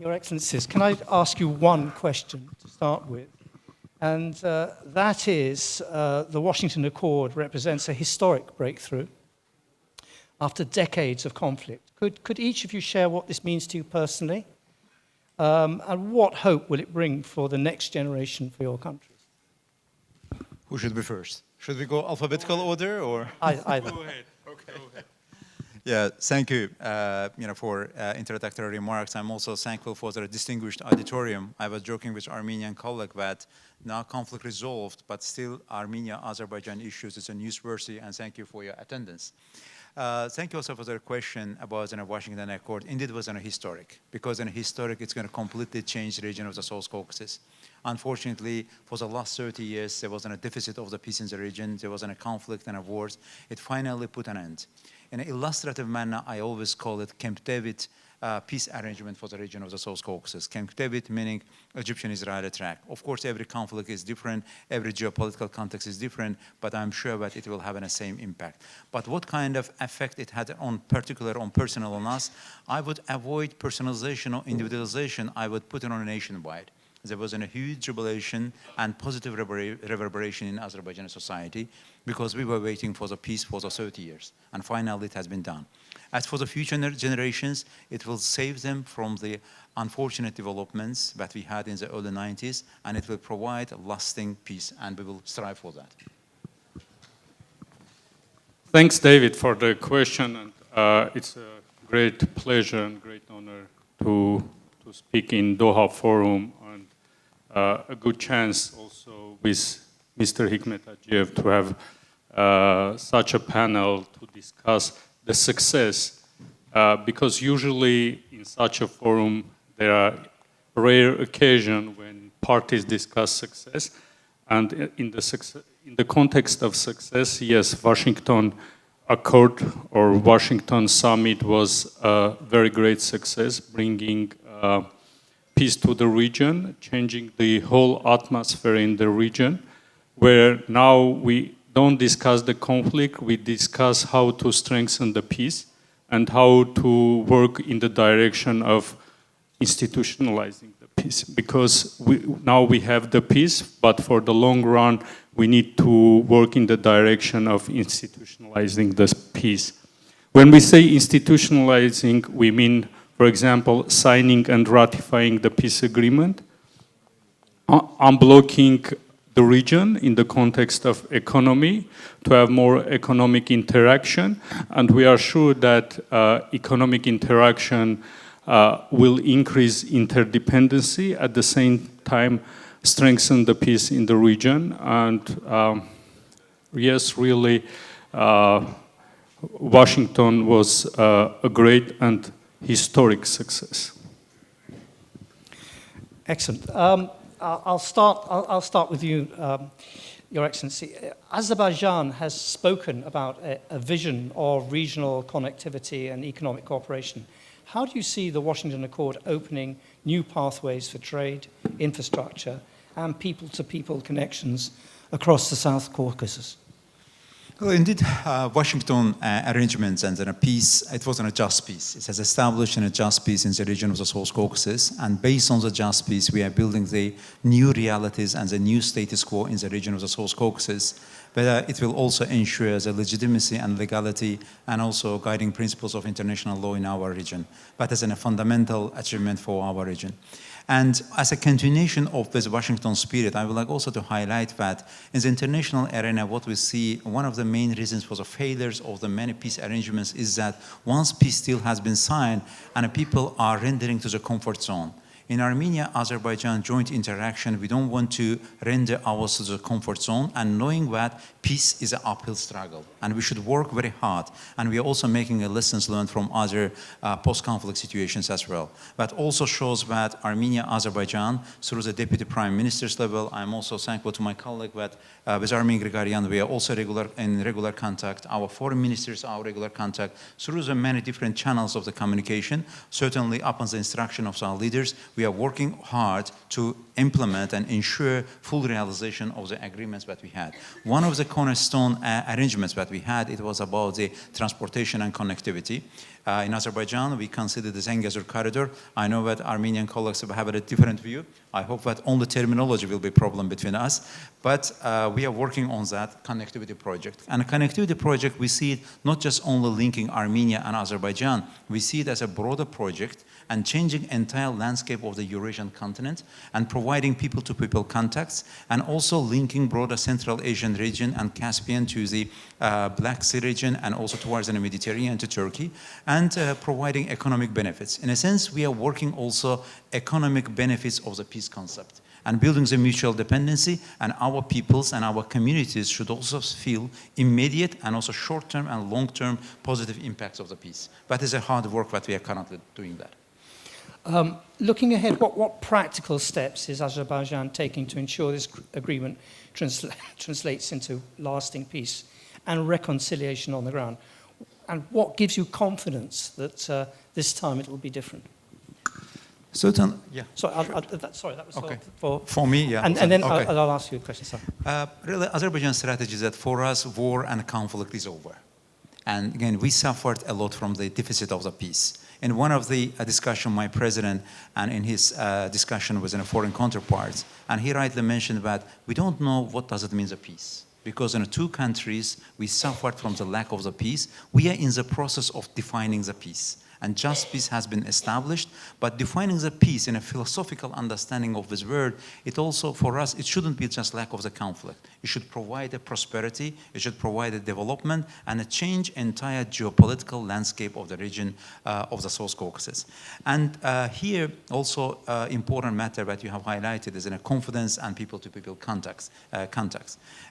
Your Excellencies, can I ask you one question to start with? And that is, the Washington Accord represents a historic breakthrough after decades of conflict. Could each of you share what this means to you personally? And what hope will it bring for the next generation for your countries? Who should be first? Should we go alphabetical order or? Either. Go ahead. Okay. Go ahead. Yeah, thank you, for introductory remarks. I'm also thankful for the distinguished auditorium. I was joking with Armenian colleague that now conflict resolved, but still Armenia Azerbaijan issues is a newsworthy, and thank you for your attendance. Thank you also for the question about the Washington Accord. Indeed, it was historic, because in historic, it's going to completely change the region of the South Caucasus. Unfortunately, for the last 30 years, there was a deficit of the peace in the region. There was a conflict and a wars. It finally put an end. In an illustrative manner, I always call it Camp David peace arrangement for the region of the South Caucasus. Camp David meaning Egyptian-Israeli track. Of course, every conflict is different, every geopolitical context is different, but I'm sure that it will have the same impact. But what kind of effect it had on personal on us, I would avoid personalization or individualization. I would put it on a nationwide. There was a huge jubilation and positive reverberation in Azerbaijani society because we were waiting for the peace for the 30 years. And finally, it has been done. As for the future generations, it will save them from the unfortunate developments that we had in the early 90s, and it will provide lasting peace, and we will strive for that. Thanks, David, for the question. And it's a great pleasure and great honor to speak in Doha Forum, and a good chance also with Mr. Hikmet Hajiyev to have such a panel to discuss the success, because usually in such a forum there are rare occasions when parties discuss success, and in the context of success, yes, Washington Accord or Washington Summit was a very great success, bringing peace to the region, changing the whole atmosphere in the region, where now we don't discuss the conflict, we discuss how to strengthen the peace and how to work in the direction of institutionalizing the peace. Because now we have the peace, but for the long run, we need to work in the direction of institutionalizing this peace. When we say institutionalizing, we mean, for example, signing and ratifying the peace agreement, unblocking the region in the context of economy, to have more economic interaction. And we are sure that economic interaction will increase interdependency, at the same time strengthen the peace in the region. And yes, really, Washington was a great and historic success. Excellent. I'll start with you, Your Excellency. Azerbaijan has spoken about a vision of regional connectivity and economic cooperation. How do you see the Washington Accord opening new pathways for trade, infrastructure, and people-to-people connections across the South Caucasus? Well, indeed, Washington arrangements and a peace, it wasn't a just peace. It has established a just peace in the region of the South Caucasus, and based on the just peace, we are building the new realities and the new status quo in the region of the South Caucasus. But it will also ensure the legitimacy and legality and also guiding principles of international law in our region. But as a fundamental achievement for our region. And as a continuation of this Washington spirit, I would like also to highlight that in the international arena, what we see, one of the main reasons for the failures of the many peace arrangements is that once peace deal has been signed and people are rendering to the comfort zone. In Armenia, Azerbaijan joint interaction, we don't want to render ours to the comfort zone, and knowing that peace is an uphill struggle, and we should work very hard. And we are also making lessons learned from other post-conflict situations as well. That also shows that Armenia, Azerbaijan, through the Deputy Prime Minister's level, I'm also thankful to my colleague that with Armen Grigoryan, we are also in regular contact. Our foreign ministers are regular contact through the many different channels of the communication. Certainly, upon the instruction of our leaders, we are working hard to implement and ensure full realization of the agreements that we had. One of the cornerstone arrangements that we had, it was about the transportation and connectivity. In Azerbaijan, we consider the Zengezur corridor. I know that Armenian colleagues have a different view. I hope that only terminology will be a problem between us. But we are working on that connectivity project. And a connectivity project, we see it not just only linking Armenia and Azerbaijan. We see it as a broader project and changing entire landscape of the Eurasian continent and providing people-to-people contacts and also linking broader Central Asian region and Caspian to the Black Sea region and also towards the Mediterranean to Turkey and providing economic benefits. In a sense, we are working also economic benefits of the peace concept and building the mutual dependency, and our peoples and our communities should also feel immediate and also short-term and long-term positive impacts of the peace. That is a hard work that we are currently doing that. Looking ahead, what practical steps is Azerbaijan taking to ensure this agreement translates into lasting peace and reconciliation on the ground? And what gives you confidence that this time it will be different? Certainly, yeah. Sorry, that was okay. for me, yeah. And then okay. I'll ask you a question, sorry. Really, Azerbaijan's strategy is that for us, war and conflict is over. And again, we suffered a lot from the deficit of the peace. In one of the discussion, my president, and in his discussion with a foreign counterparts, and he rightly mentioned that we don't know what does it mean the peace. Because in the two countries, we suffered from the lack of the peace. We are in the process of defining the peace. And just peace has been established, but defining the peace in a philosophical understanding of this word, it also, for us, it shouldn't be just lack of the conflict. It should provide a prosperity, it should provide a development, and a change entire geopolitical landscape of the region of the South Caucasus. And here, also important matter that you have highlighted is in a confidence and people-to-people contacts.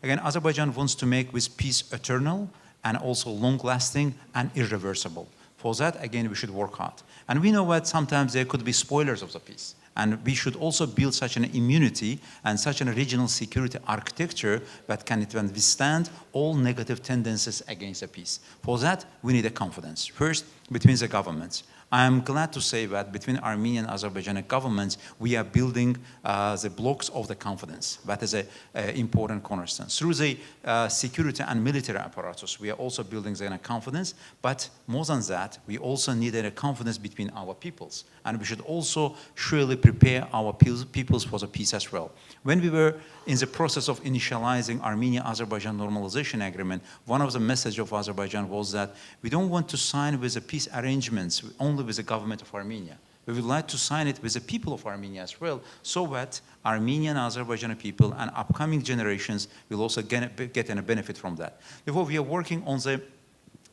Again, Azerbaijan wants to make this peace eternal and also long-lasting and irreversible. For that, again, we should work hard. And we know that sometimes there could be spoilers of the peace. And we should also build such an immunity and such a regional security architecture that can withstand all negative tendencies against the peace. For that, we need a confidence. First, between the governments. I am glad to say that between Armenian and Azerbaijani governments, we are building the blocks of the confidence. That is an important cornerstone. Through the security and military apparatus, we are also building the confidence. But more than that, we also need a confidence between our peoples. And we should also surely prepare our peoples for the peace as well. When we were in the process of initializing Armenia-Azerbaijan normalization agreement, one of the messages of Azerbaijan was that we don't want to sign with the peace arrangements only with the government of Armenia. We would like to sign it with the people of Armenia as well, so that Armenian and Azerbaijani people and upcoming generations will also get a benefit from that. Therefore, we are working on the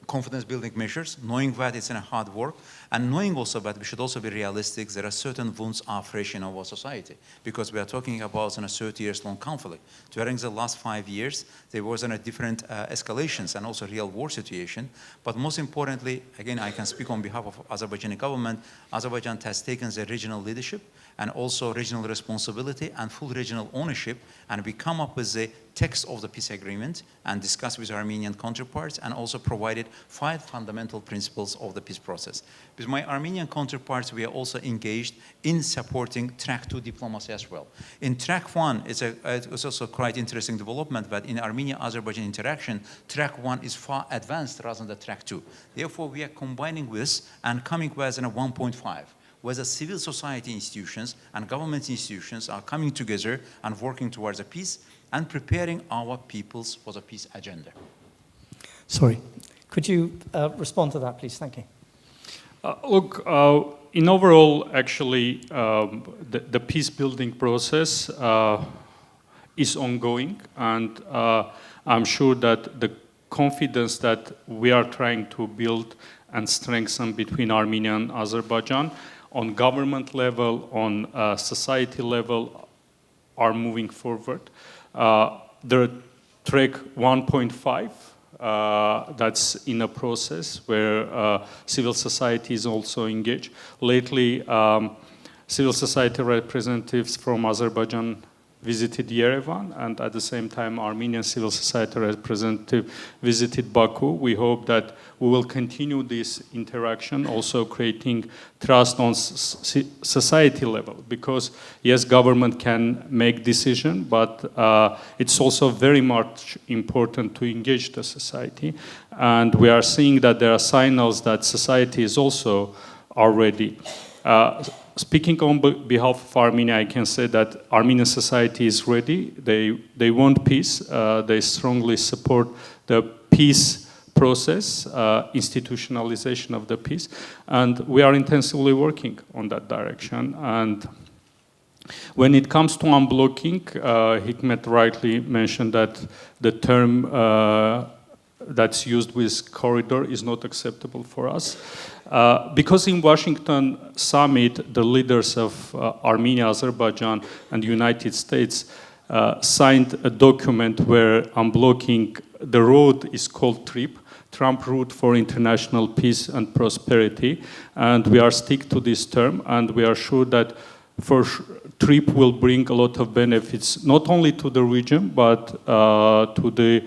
confidence building measures, knowing that it's in a hard work, and knowing also that we should also be realistic. There are certain wounds are fresh in our society, because we are talking about a 30 years long conflict. During the last 5 years, there was different escalations and also real war situation. But most importantly, again, I can speak on behalf of Azerbaijani government. Azerbaijan has taken the regional leadership and also regional responsibility and full regional ownership, and we come up with the text of the peace agreement and discuss with Armenian counterparts and also provided 5 fundamental principles of the peace process. With my Armenian counterparts, we are also engaged in supporting track 2 diplomacy as well. In track 1, it's also quite interesting development that in Armenia-Azerbaijan interaction, track 1 is far advanced rather than track 2. Therefore, we are combining this and coming with a 1.5. Where the civil society institutions and government institutions are coming together and working towards a peace and preparing our peoples for the peace agenda. Sorry, could you respond to that, please? Thank you. Look, in overall, actually, the peace-building process is ongoing, and I'm sure that the confidence that we are trying to build and strengthen between Armenia and Azerbaijan on government level, on society level, are moving forward. There are track 1.5 that's in a process where civil society is also engaged. Lately, civil society representatives from Azerbaijan visited Yerevan, and at the same time Armenian civil society representative visited Baku. We hope that we will continue this interaction, also creating trust on society level, because yes, government can make decision, but it's also very much important to engage the society. And we are seeing that there are signals that society is also already speaking on behalf of Armenia, I can say that Armenian society is ready. They want peace. They strongly support the peace process, institutionalization of the peace, and we are intensively working on that direction. And when it comes to unblocking, Hikmet rightly mentioned that the term that's used with corridor is not acceptable for us. Because in Washington summit, the leaders of Armenia, Azerbaijan, and the United States signed a document where unblocking the road is called TRIP, Trump Route for International Peace and Prosperity, and we are stick to this term, and we are sure that TRIP will bring a lot of benefits, not only to the region, but to the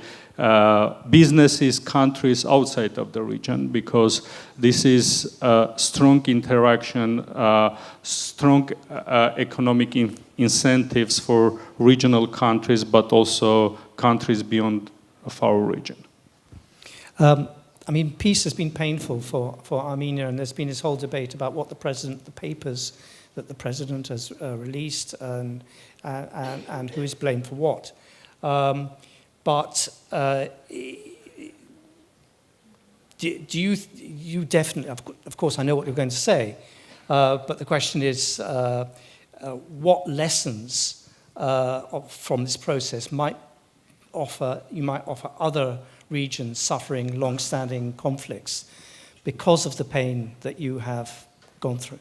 businesses, countries outside of the region, because this is a strong interaction, strong economic incentives for regional countries, but also countries beyond of our region. I mean, peace has been painful for Armenia, and there's been this whole debate about what the papers that the president has released, and who is blamed for what. But do you definitely, of course I know what you're going to say, but the question is what lessons from this process you might offer other regions suffering long-standing conflicts because of the pain that you have gone through?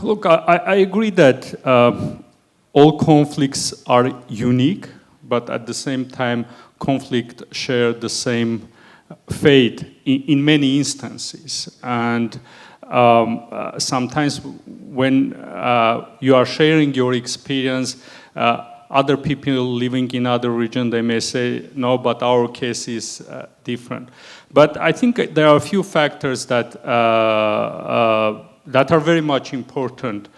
Look, I agree that all conflicts are unique, but at the same time, conflict share the same fate in many instances. And sometimes when you are sharing your experience, other people living in other regions, they may say, no, but our case is different. But I think there are a few factors that are very much important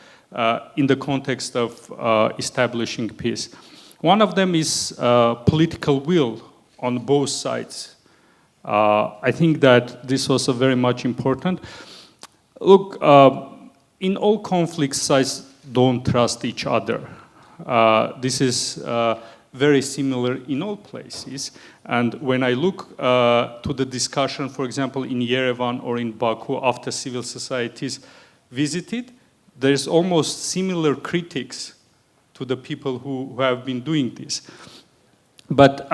in the context of establishing peace. One of them is political will on both sides. I think that this was very much important. Look, in all conflicts, sides don't trust each other. This is very similar in all places. And when I look to the discussion, for example, in Yerevan or in Baku after civil societies visited, there's almost similar critics to the people who have been doing this. But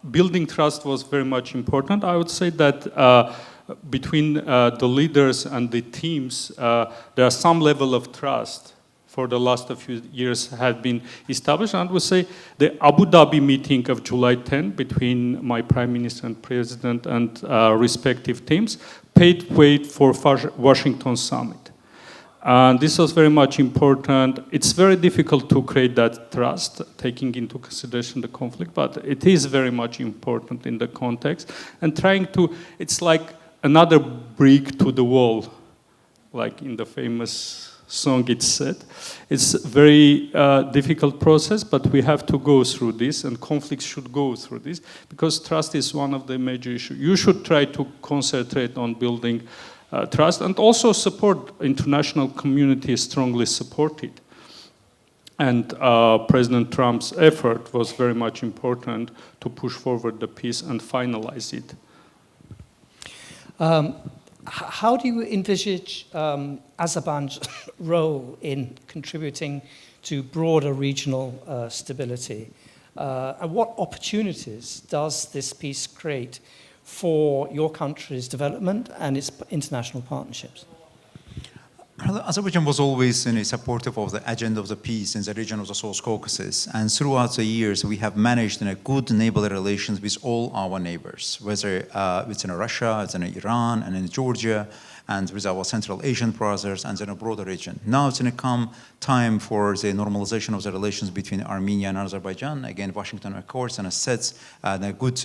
building trust was very much important. I would say that between the leaders and the teams, there are some level of trust for the last few years have been established. And I would say the Abu Dhabi meeting of July 10 between my Prime Minister and President and respective teams paved way for Washington summit. And this was very much important. It's very difficult to create that trust, taking into consideration the conflict, but it is very much important in the context. And trying to, it's like another brick to the wall, like in the famous song it's said. It's a very difficult process, but we have to go through this, and conflicts should go through this, because trust is one of the major issues. You should try to concentrate on building trust, and also support international community strongly supported. And President Trump's effort was very much important to push forward the peace and finalize it. How do you envisage Azerbaijan's role in contributing to broader regional stability? And what opportunities does this peace create for your country's development and its international partnerships? Azerbaijan was always supportive of the agenda of the peace in the region of the South Caucasus, and throughout the years we have managed in a good neighborly relations with all our neighbors, whether it's in Russia, it's in Iran, and in Georgia, and with our Central Asian brothers and in a broader region. Now it's going to come time for the normalization of the relations between Armenia and Azerbaijan. Again, Washington Accords and sets a good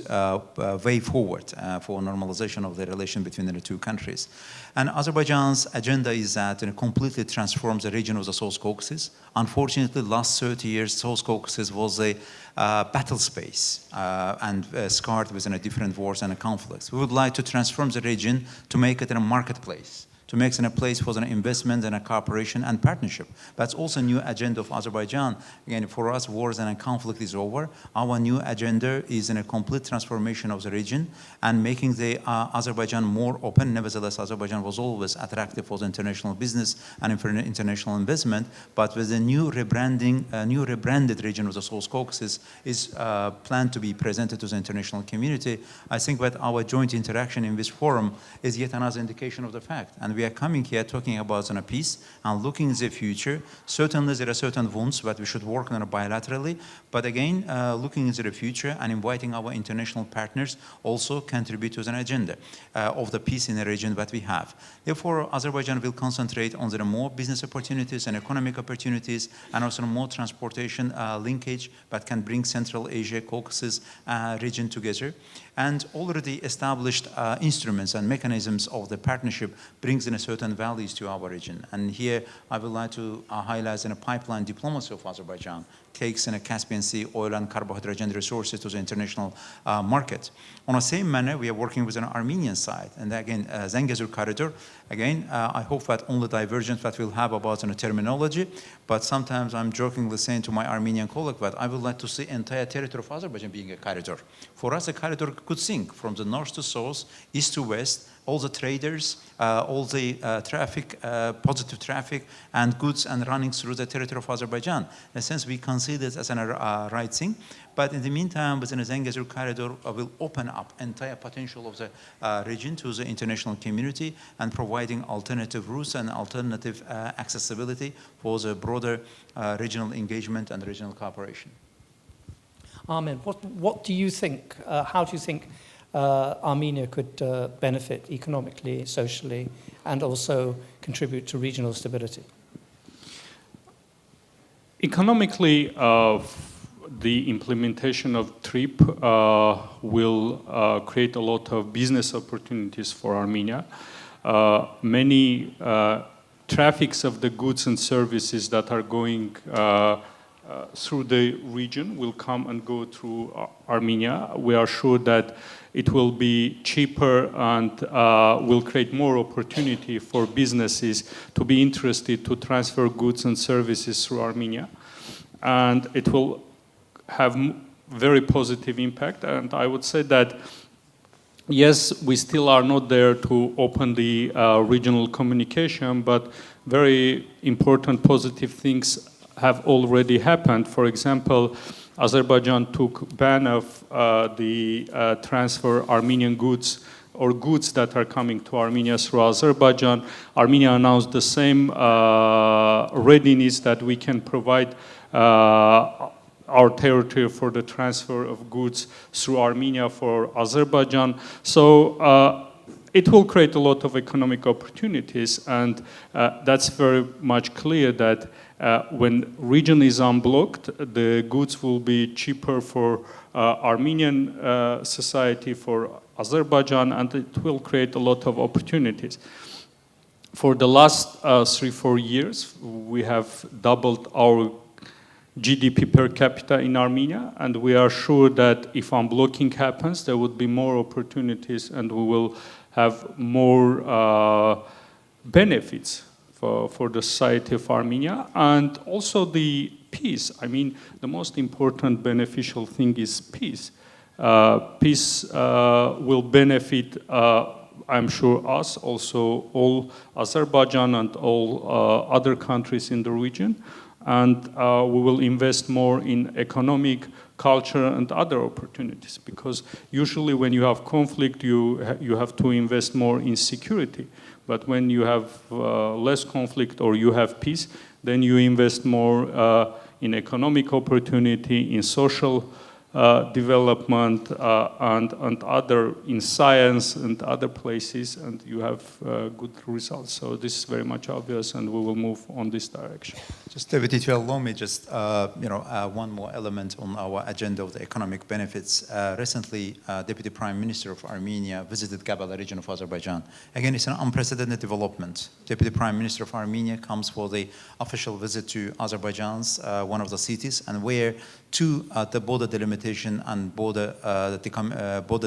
way forward for normalization of the relation between the two countries. And Azerbaijan's agenda is that it completely transforms the region of the South Caucasus. Unfortunately, last 30 years, South Caucasus was a battle space and scarred within a different wars and conflicts. We would like to transform the region to make it a marketplace, to make it a place for an investment and a cooperation and partnership. That's also a new agenda of Azerbaijan. Again, for us, wars and conflict is over. Our new agenda is in a complete transformation of the region and making the Azerbaijan more open. Nevertheless, Azerbaijan was always attractive for the international business and for international investment, but with the new rebranding, new rebranded region of the South Caucasus is planned to be presented to the international community. I think that our joint interaction in this forum is yet another indication of the fact. And we are coming here talking about a peace and looking in the future. Certainly there are certain wounds that we should work on bilaterally, but again, looking into the future and inviting our international partners also contribute to the agenda of the peace in the region that we have. Therefore, Azerbaijan will concentrate on the more business opportunities and economic opportunities and also more transportation linkage that can bring Central Asia, Caucasus region together. And already established instruments and mechanisms of the partnership brings in a certain values to our region. And here I would like to highlight in a pipeline diplomacy of Azerbaijan takes in a Caspian Sea oil and carbohydrate resources to the international market. On the same manner, we are working with an Armenian side. And again, Zangezur corridor, again, I hope that only divergence that we'll have about the terminology, but sometimes I'm jokingly saying to my Armenian colleague that I would like to see entire territory of Azerbaijan being a corridor. For us, a corridor could think from the north to south, east to west, all the traders, all the traffic, positive traffic, and goods and running through the territory of Azerbaijan. In a sense, we consider it as a right thing. But in the meantime, within the Zangezur corridor will open up entire potential of the region to the international community and providing alternative routes and alternative accessibility for the broader regional engagement and regional cooperation. Armen, what do you think, how do you think Armenia could benefit economically, socially, and also contribute to regional stability? Economically, the implementation of TRIP will create a lot of business opportunities for Armenia. Many traffics of the goods and services that are going through the region will come and go through Armenia. We are sure that it will be cheaper and will create more opportunity for businesses to be interested to transfer goods and services through Armenia. And it will have very positive impact. And I would say that, yes, we still are not there to open the regional communication, but very important positive things have already happened. For example, Azerbaijan took ban of the transfer Armenian goods or goods that are coming to Armenia through Azerbaijan. Armenia announced the same readiness that we can provide our territory for the transfer of goods through Armenia for Azerbaijan. So it will create a lot of economic opportunities, and that's very much clear that when region is unblocked, the goods will be cheaper for Armenian society, for Azerbaijan, and it will create a lot of opportunities. For the last 3-4 years, we have doubled our GDP per capita in Armenia, and we are sure that if unblocking happens, there would be more opportunities and we will have more benefits for the society of Armenia, and also the peace. I mean, the most important beneficial thing is peace. Peace will benefit, I'm sure, us, also all Azerbaijan and all other countries in the region. And we will invest more in economic, culture, and other opportunities. Because usually when you have conflict, you have to invest more in security. But when you have less conflict or you have peace, then you invest more in economic opportunity, in social development and other in science and other places, and you have good results. So this is very much obvious, and we will move on this direction. Just David, if you allow me, just one more element on our agenda of the economic benefits. Recently, Deputy Prime Minister of Armenia visited Gabala region of Azerbaijan. Again, it's an unprecedented development. Deputy Prime Minister of Armenia comes for the official visit to Azerbaijan's one of the cities, and where the border delimitation and border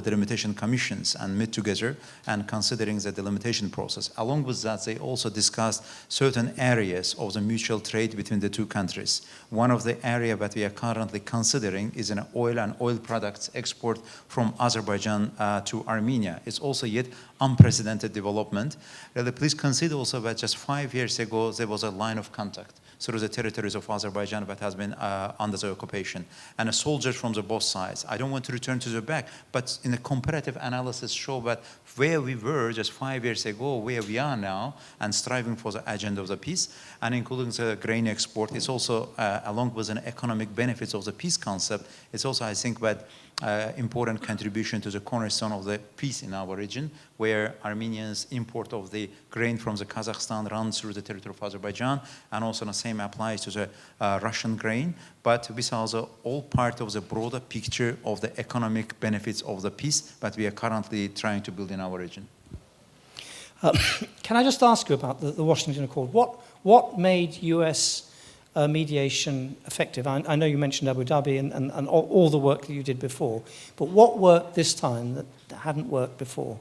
delimitation commissions and meet together and considering the delimitation process. Along with that, they also discussed certain areas of the mutual trade between the two countries. One of the areas that we are currently considering is an oil and oil products export from Azerbaijan to Armenia. It's also yet unprecedented development. Really, please consider also that just 5 years ago, there was a line of contact through the territories of Azerbaijan that has been under the occupation. And soldiers from the both sides. I don't want to return to the back, but in a comparative analysis show that where we were just 5 years ago, where we are now, and striving for the agenda of the peace, and including the grain export, is also, along with an economic benefits of the peace concept, it's also, I think, that important contribution to the cornerstone of the peace in our region, where Armenians' import of the grain from the Kazakhstan runs through the territory of Azerbaijan, and also the same applies to the Russian grain. But this is also all part of the broader picture of the economic benefits of the peace that we are currently trying to build in our region. Can I just ask you about the Washington Accord? What made US mediation effective? I know you mentioned Abu Dhabi and all the work that you did before, but what worked this time that hadn't worked before?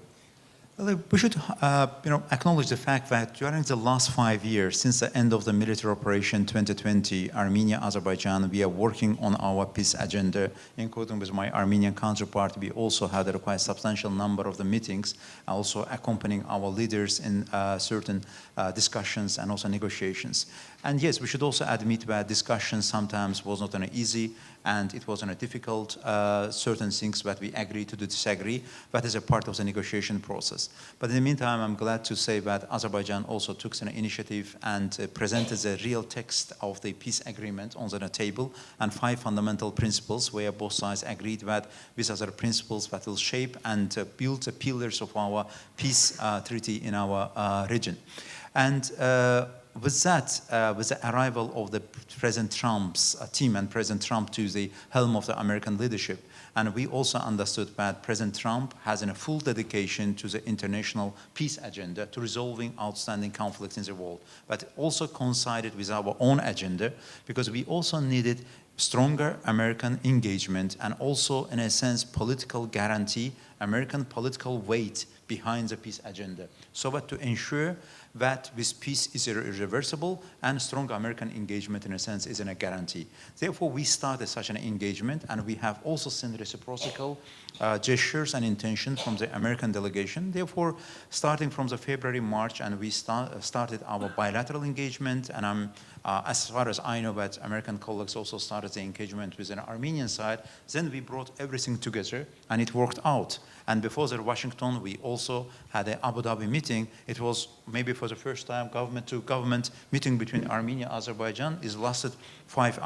Well, we should acknowledge the fact that during the last 5 years, since the end of the military operation 2020, Armenia, Azerbaijan, we are working on our peace agenda, including with my Armenian counterpart. We also had a quite substantial number of the meetings, also accompanying our leaders in certain discussions and also negotiations. And yes, we should also admit that discussion sometimes was not easy, and it was difficult, certain things that we agree to disagree. That is a part of the negotiation process. But in the meantime, I'm glad to say that Azerbaijan also took an initiative and presented the real text of the peace agreement on the table, and 5 fundamental principles where both sides agreed that these are the principles that will shape and build the pillars of our peace treaty in our region. And with that, with the arrival of the President Trump's team and President Trump to the helm of the American leadership, and we also understood that President Trump has a full dedication to the international peace agenda, to resolving outstanding conflicts in the world, but also coincided with our own agenda, because we also needed stronger American engagement and also, in a sense, political guarantee, American political weight behind the peace agenda, so that to ensure that this peace is irreversible and strong American engagement, in a sense, is a guarantee. Therefore, we started such an engagement, and we have also seen reciprocal gestures and intentions from the American delegation. Therefore, starting from the February, March, and we started our bilateral engagement, and as far as I know, that American colleagues also started the engagement with an Armenian side. Then we brought everything together, and it worked out. And before the Washington, we also had an Abu Dhabi meeting. It was maybe for the first time government-to-government meeting between Armenia and Azerbaijan. It lasted 5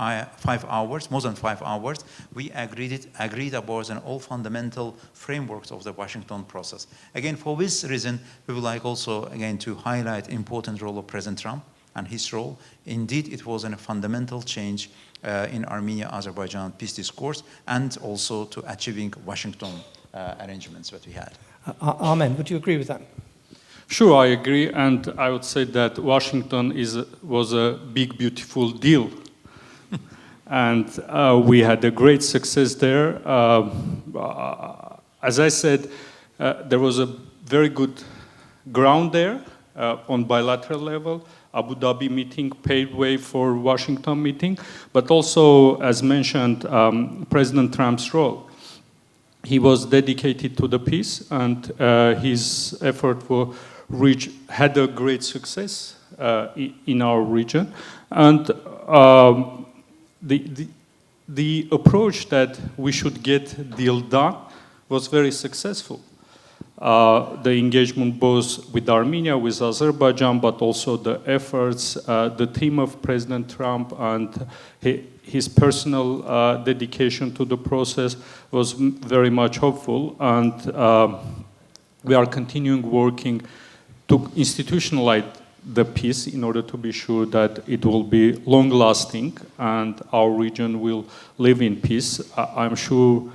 hours, more than 5 hours. We agreed about all fundamental frameworks of the Washington process. Again, for this reason, we would like also, again, to highlight important role of President Trump and his role. Indeed, it was a fundamental change in Armenia-Azerbaijan peace discourse, and also to achieving Washington arrangements that we had. Armen, would you agree with that? Sure, I agree, and I would say that Washington was a big, beautiful deal. And we had a great success there. As I said, there was a very good ground there on bilateral level. Abu Dhabi meeting paved way for Washington meeting, but also, as mentioned, President Trump's role. He was dedicated to the peace, and his effort had a great success in our region. And the approach that we should get deal done was very successful. the engagement both with Armenia, with Azerbaijan, but also the efforts, the team of President Trump and his personal dedication to the process was very much hopeful. And we are continuing working to institutionalize the peace in order to be sure that it will be long-lasting and our region will live in peace. I'm sure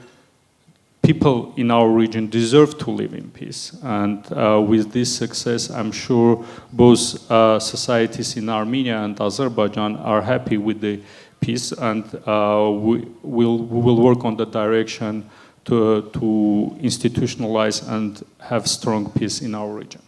people in our region deserve to live in peace. And with this success, I'm sure both societies in Armenia and Azerbaijan are happy with the peace, and we will work on the direction to institutionalize and have strong peace in our region.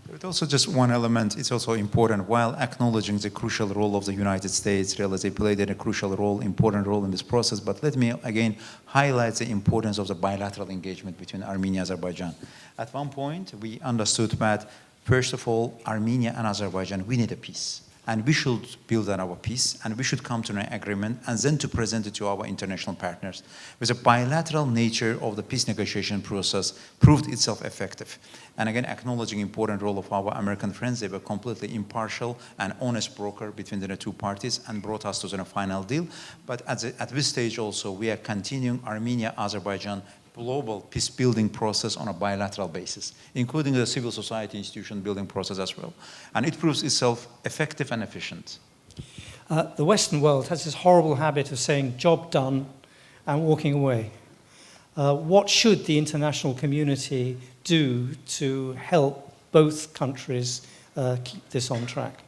But also just one element, it's also important, while acknowledging the crucial role of the United States, really they played a crucial role, important role in this process, but let me again highlight the importance of the bilateral engagement between Armenia and Azerbaijan. At one point, we understood that, first of all, Armenia and Azerbaijan, we need a peace. And we should build on our peace, and we should come to an agreement, and then to present it to our international partners. With the bilateral nature of the peace negotiation process proved itself effective. And again, acknowledging important role of our American friends, they were completely impartial and honest broker between the two parties and brought us to the final deal. But at this stage also, we are continuing Armenia-Azerbaijan global peace-building process on a bilateral basis, including the civil society institution building process as well. And it proves itself effective and efficient. The Western world has this horrible habit of saying, job done, and walking away. What should the international community do to help both countries keep this on track?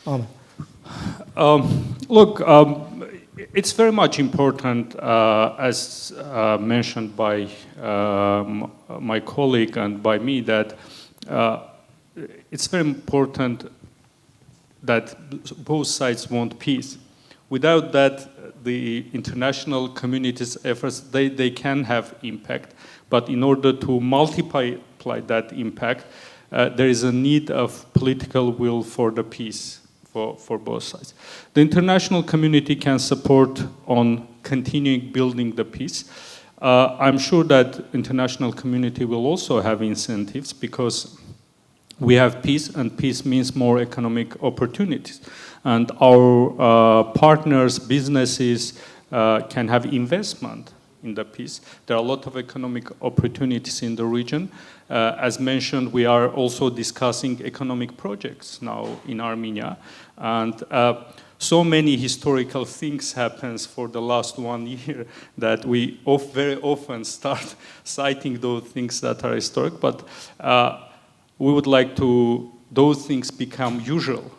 Armen. Look, it's very much important, as mentioned by my colleague and by me, that it's very important that both sides want peace. Without that, the international community's efforts, they can have impact, but in order to multiply that impact, there is a need of political will for the peace. For both sides. The international community can support on continuing building the peace. I'm sure that international community will also have incentives because we have peace, and peace means more economic opportunities. And our partners, businesses can have investment in the peace. There are a lot of economic opportunities in the region. As mentioned, we are also discussing economic projects now in Armenia. And so many historical things happens for the last 1 year that we very often start citing those things that are historic. But we would like to those things become usual,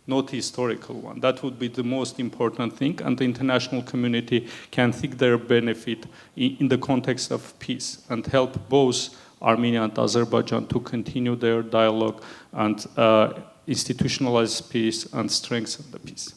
not historical one. That would be the most important thing, and the international community can think their benefit in the context of peace and help both Armenia and Azerbaijan to continue their dialogue and institutionalize peace and strengthen the peace.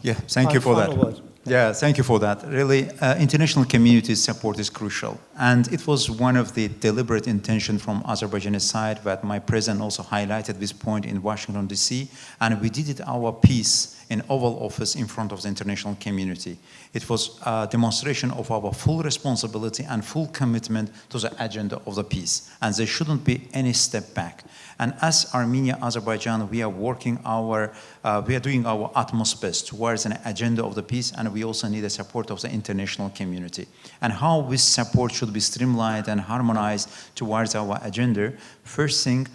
Yeah, thank you for that. Yeah, thank you for that. Really, international community support is crucial. And it was one of the deliberate intention from Azerbaijani side that my president also highlighted this point in Washington, D.C. And we did it our piece in Oval Office in front of the international community. It was a demonstration of our full responsibility and full commitment to the agenda of the peace. And there shouldn't be any step back. And as Armenia, Azerbaijan, we are doing our utmost best towards an agenda of the peace, and we also need the support of the international community. And how this support should be streamlined and harmonized towards our agenda. First thing,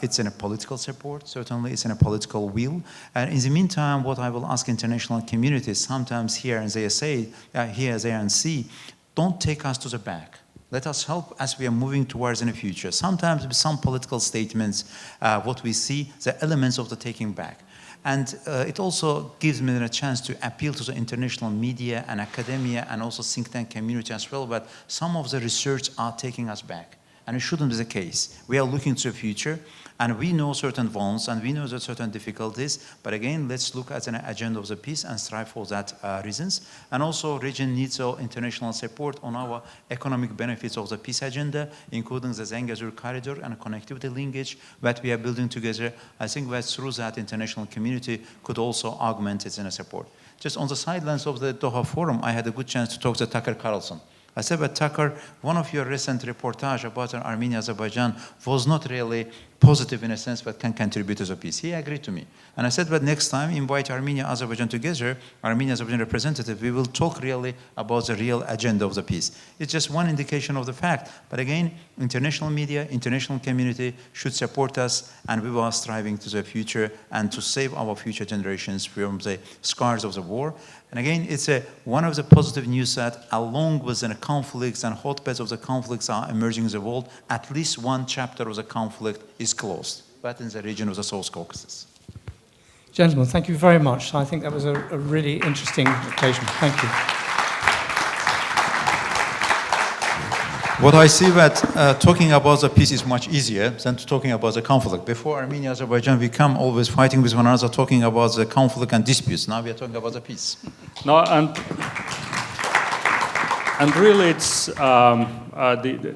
it's in a political support, certainly it's in a political will. And in the meantime, what I will ask international communities, sometimes here and there and see, don't take us to the back. Let us help as we are moving towards in the future. Sometimes with some political statements, what we see, the elements of the taking back. And it also gives me a chance to appeal to the international media and academia and also think tank community as well, but some of the research are taking us back. And it shouldn't be the case. We are looking to the future, and we know certain wrongs, and we know that certain difficulties, but again, let's look at an agenda of the peace and strive for that reasons. And also, region needs our international support on our economic benefits of the peace agenda, including the Zengezur corridor and connectivity linkage that we are building together. I think that through that, international community could also augment its support. Just on the sidelines of the Doha Forum, I had a good chance to talk to Tucker Carlson. I said, but Tucker, one of your recent reportage about Armenia Azerbaijan was not really positive in a sense, but can contribute to the peace. He agreed to me. And I said, but next time, invite Armenia Azerbaijan together, Armenia Azerbaijan representative, we will talk really about the real agenda of the peace. It's just one indication of the fact. But again, international media, international community should support us, and we are striving to the future and to save our future generations from the scars of the war. And again, it's one of the positive news that along with the conflicts and hotbeds of the conflicts are emerging in the world, at least one chapter of the conflict is closed, but in the region of the South Caucasus. Gentlemen, thank you very much. I think that was a really interesting occasion. Thank you. What I see that talking about the peace is much easier than talking about the conflict. Before Armenia, Azerbaijan, we come always fighting with one another, talking about the conflict and disputes. Now we are talking about the peace. No, and really, it's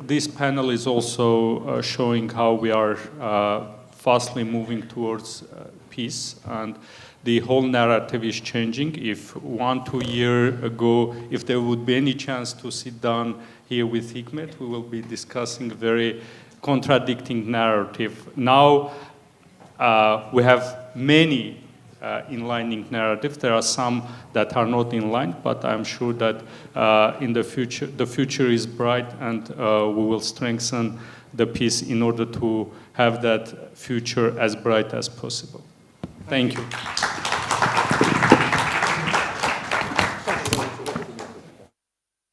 this panel is also showing how we are fastly moving towards peace, and the whole narrative is changing. If 1-2 years ago, if there would be any chance to sit down here with Hikmet, we will be discussing very contradicting narrative. Now we have many inlining narratives. There are some that are not in line, but I'm sure that in the future is bright, and we will strengthen the peace in order to have that future as bright as possible. Thank you.